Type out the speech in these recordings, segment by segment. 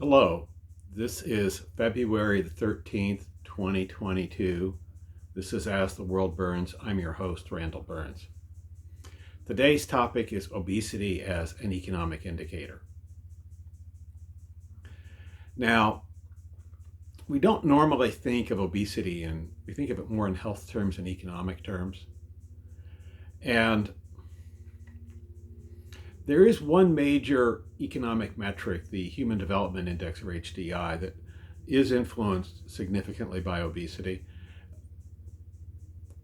Hello, this is February the 13th, 2022. This is As the World Burns. I'm your host, Randall Burns. Today's topic is obesity as an economic indicator. Now, we don't normally think of obesity we think of it more in health terms and economic terms. And there is one major economic metric, the Human Development Index, or HDI, that is influenced significantly by obesity.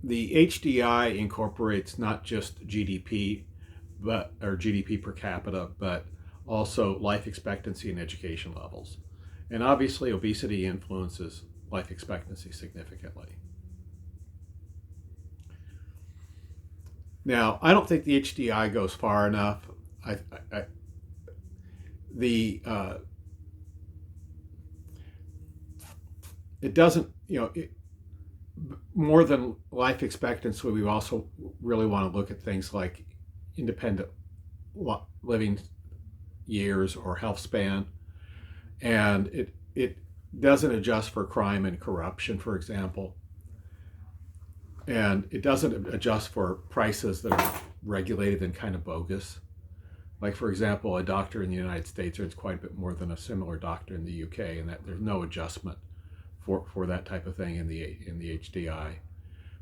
The HDI incorporates not just GDP, or GDP per capita, but also life expectancy and education levels. And obviously, obesity influences life expectancy significantly. Now, I don't think the HDI goes far enough. It doesn't, more than life expectancy, we also really want to look at things like independent living years or health span. And it doesn't adjust for crime and corruption, for example. And it doesn't adjust for prices that are regulated and kind of bogus. Like, for example, a doctor in the United States earns quite a bit more than a similar doctor in the UK, and that there's no adjustment for that type of thing in the HDI.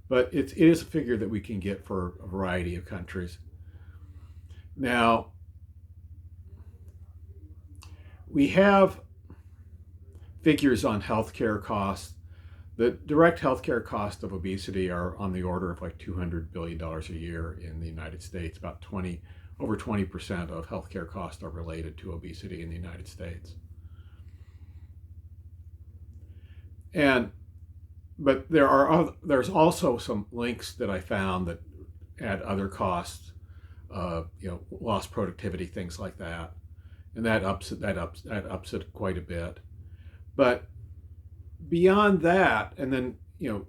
But it is a figure that we can get for a variety of countries. Now, we have figures on healthcare costs. The direct healthcare costs of obesity are on the order of like $200 billion a year in the United States. Over 20% of healthcare costs are related to obesity in the United States. But there's also some links that I found that add other costs, lost productivity, things like that, and that ups it quite a bit. But beyond that, and then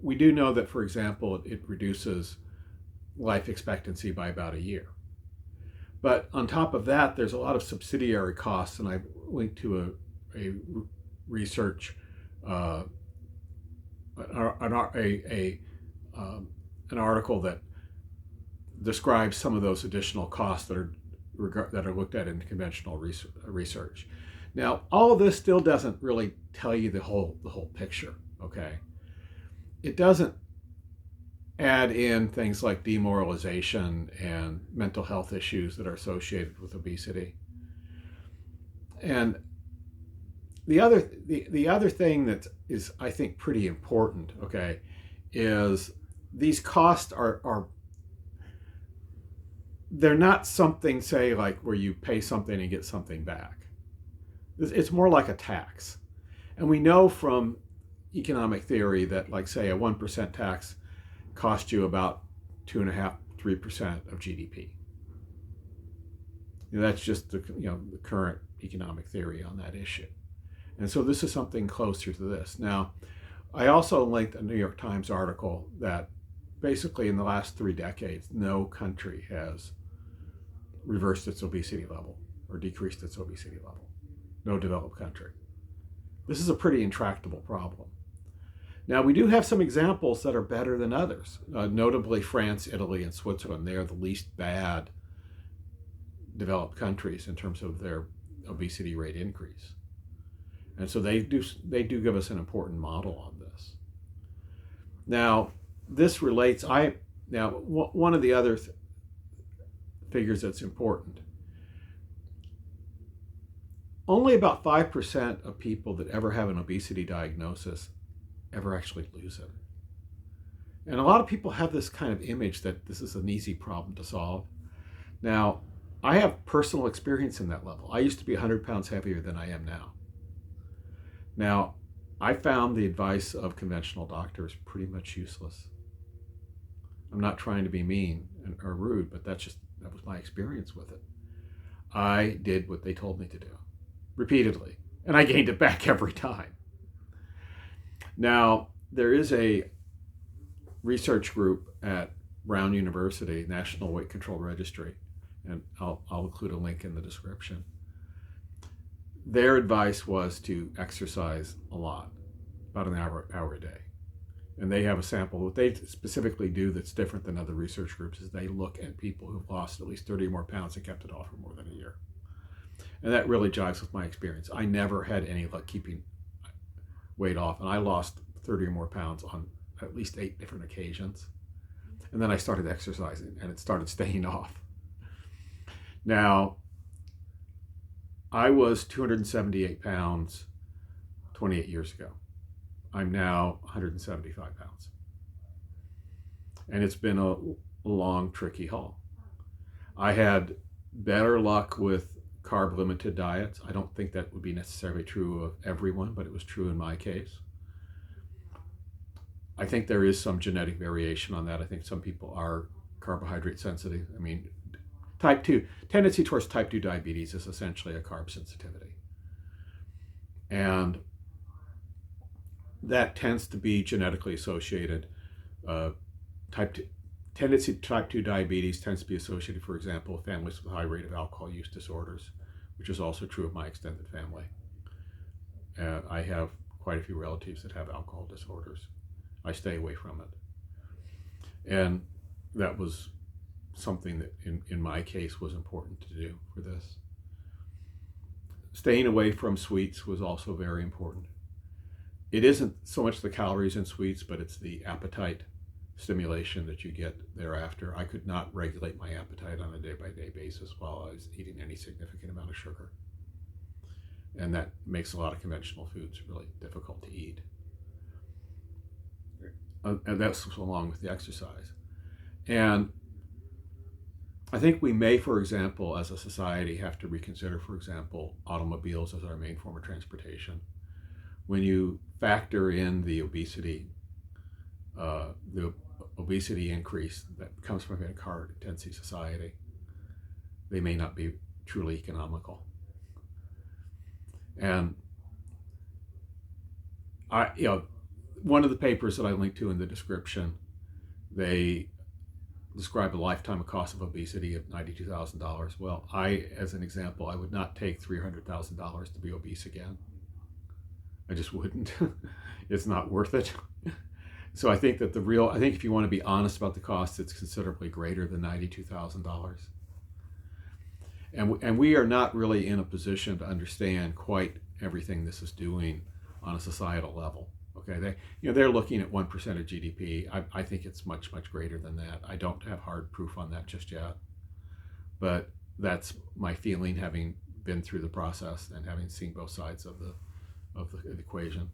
we do know that, for example, it reduces life expectancy by about a year. But on top of that, there's a lot of subsidiary costs, and I've linked to a research, an article that describes some of those additional costs that are looked at in conventional research. Now, all of this still doesn't really tell you the whole picture. Okay, it doesn't add in things like demoralization and mental health issues that are associated with obesity. And the other thing that is, I think, pretty important, okay, is these costs they're not something, say, like where you pay something and get something back. It's more like a tax. And we know from economic theory that, like, say, a 1% tax cost you about 2.5–3% of GDP. That's just the current economic theory on that issue. And so this is something closer to this. Now, I also linked a New York Times article that basically in the last 3 decades, no country has reversed its obesity level or decreased its obesity level. No developed country. This is a pretty intractable problem. Now, we do have some examples that are better than others, notably France, Italy, and Switzerland. They are the least bad developed countries in terms of their obesity rate increase. And so they do give us an important model on this. Now, this relates, one of the other figures that's important, only about 5% of people that ever have an obesity diagnosis ever actually lose it. And a lot of people have this kind of image that this is an easy problem to solve. Now, I have personal experience in that level. I used to be 100 pounds heavier than I am now. Now, I found the advice of conventional doctors pretty much useless. I'm not trying to be mean or rude, but that was my experience with it. I did what they told me to do, repeatedly, and I gained it back every time. Now, there is a research group at Brown University, National Weight Control Registry, and I'll include a link in the description, their advice was to exercise a lot, about an hour a day. And they have a sample. What they specifically do that's different than other research groups is they look at people who've lost at least 30 or more pounds and kept it off for more than a year. And that really jives with my experience. I never had any luck keeping weight off, and I lost 30 or more pounds on at least 8 different occasions. And then I started exercising, and it started staying off. Now, I was 278 pounds 28 years ago. I'm now 175 pounds. And it's been a long, tricky haul. I had better luck with carb-limited diets. I don't think that would be necessarily true of everyone, but it was true in my case. I think there is some genetic variation on that. I think some people are carbohydrate sensitive. I mean, tendency towards type 2 diabetes is essentially a carb sensitivity. And that tends to be genetically associated. Tendency to type 2 diabetes tends to be associated, for example, with families with a high rate of alcohol use disorders, which is also true of my extended family. I have quite a few relatives that have alcohol disorders. I stay away from it. And that was something that in my case was important to do for this. Staying away from sweets was also very important. It isn't so much the calories in sweets, but it's the appetite stimulation that you get thereafter. I could not regulate my appetite on a day-by-day basis while I was eating any significant amount of sugar. And that makes a lot of conventional foods really difficult to eat. And that's along with the exercise. And I think we may, for example, as a society, have to reconsider, for example, automobiles as our main form of transportation. When you factor in the obesity increase that comes from a car-intensive society, they may not be truly economical. And one of the papers that I linked to in the description, they describe a lifetime cost of obesity of $92,000. Well, as an example, I would not take $300,000 to be obese again. I just wouldn't. It's not worth it. So I think that I think if you want to be honest about the cost, it's considerably greater than $92,000. And we are not really in a position to understand quite everything this is doing on a societal level. Okay, they're looking at 1% of GDP. I think it's much, much greater than that. I don't have hard proof on that just yet, but that's my feeling, having been through the process and having seen both sides of the equation.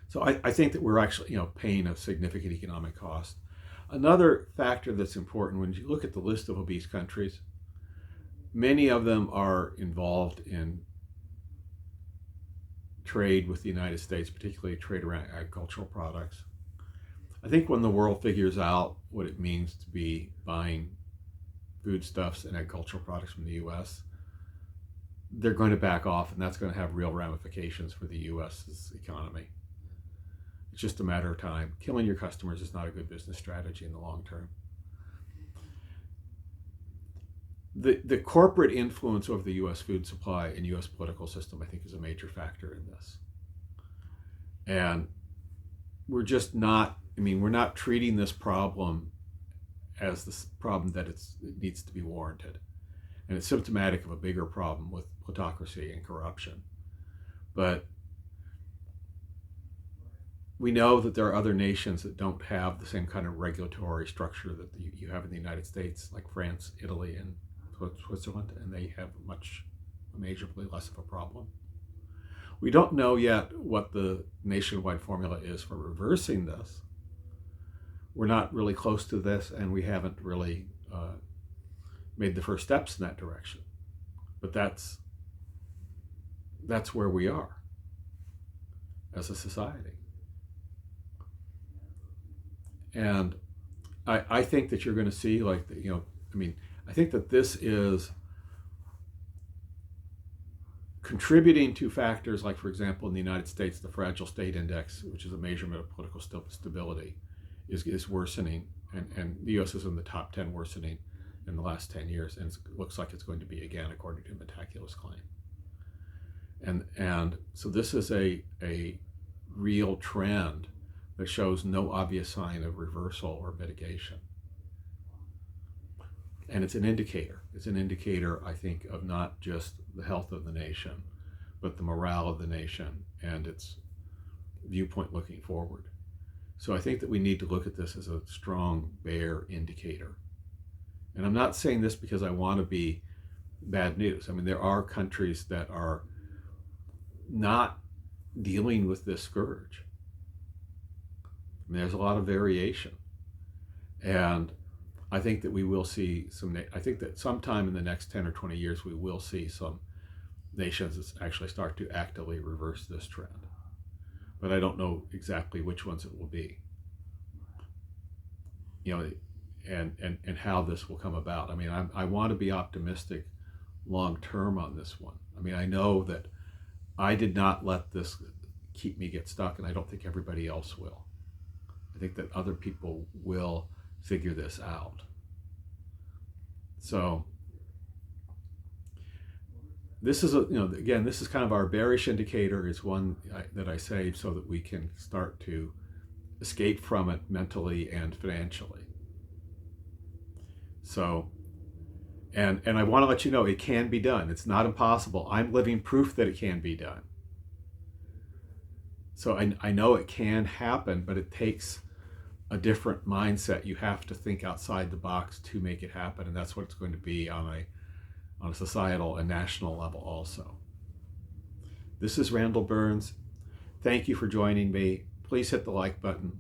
So I think that we're actually paying a significant economic cost. Another factor that's important when you look at the list of obese countries, many of them are involved in trade with the United States, particularly trade around agricultural products. I think when the world figures out what it means to be buying foodstuffs and agricultural products from the U.S., they're going to back off, and that's going to have real ramifications for the U.S.'s economy. It's just a matter of time. Killing your customers is not a good business strategy in the long term. The corporate influence over the U.S. food supply and U.S. political system, I think, is a major factor in this. And we're just not, we're not treating this problem as this problem that it needs to be warranted. And it's symptomatic of a bigger problem with plutocracy and corruption. But we know that there are other nations that don't have the same kind of regulatory structure that you have in the United States, like France, Italy, and Switzerland, and they have majorly less of a problem. We don't know yet what the nationwide formula is for reversing this. We're not really close to this, and we haven't really made the first steps in that direction. But that's where we are as a society. And I think that you're going to see, I think that this is contributing to factors like, for example, in the United States, the Fragile State Index, which is a measurement of political stability, is worsening, and the U.S. is in the top 10 worsening. in the last 10 years, and it looks like it's going to be again, according to Metaculus' claim. And so this is a real trend that shows no obvious sign of reversal or mitigation. And it's an indicator. It's an indicator, I think, of not just the health of the nation, but the morale of the nation and its viewpoint looking forward. So I think that we need to look at this as a strong bear indicator. And I'm not saying this because I want to be bad news. I mean, there are countries that are not dealing with this scourge. I mean, there's a lot of variation. And I think that we will see I think that sometime in the next 10 or 20 years, we will see some nations that actually start to actively reverse this trend. But I don't know exactly which ones it will be, and how this will come about. I mean, I want to be optimistic long term on this one. I mean, I know that I did not let this keep me get stuck, and I don't think everybody else will. I think that other people will figure this out. So this is again, this is kind of our bearish indicator. Is one that I say so that we can start to escape from it mentally and financially. So, and I want to let you know it can be done. It's not impossible. I'm living proof that it can be done. So I know it can happen, but it takes a different mindset. You have to think outside the box to make it happen, and that's what it's going to be on a societal and national level also. This is Randall Burns. Thank you for joining me. Please hit the like button.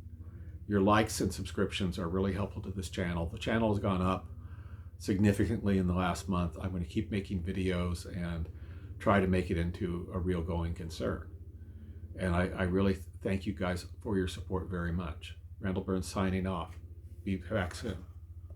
Your likes and subscriptions are really helpful to this channel. The channel has gone up significantly in the last month. I'm going to keep making videos and try to make it into a real going concern. And I really thank you guys for your support very much. Randall Burns signing off. Be back soon.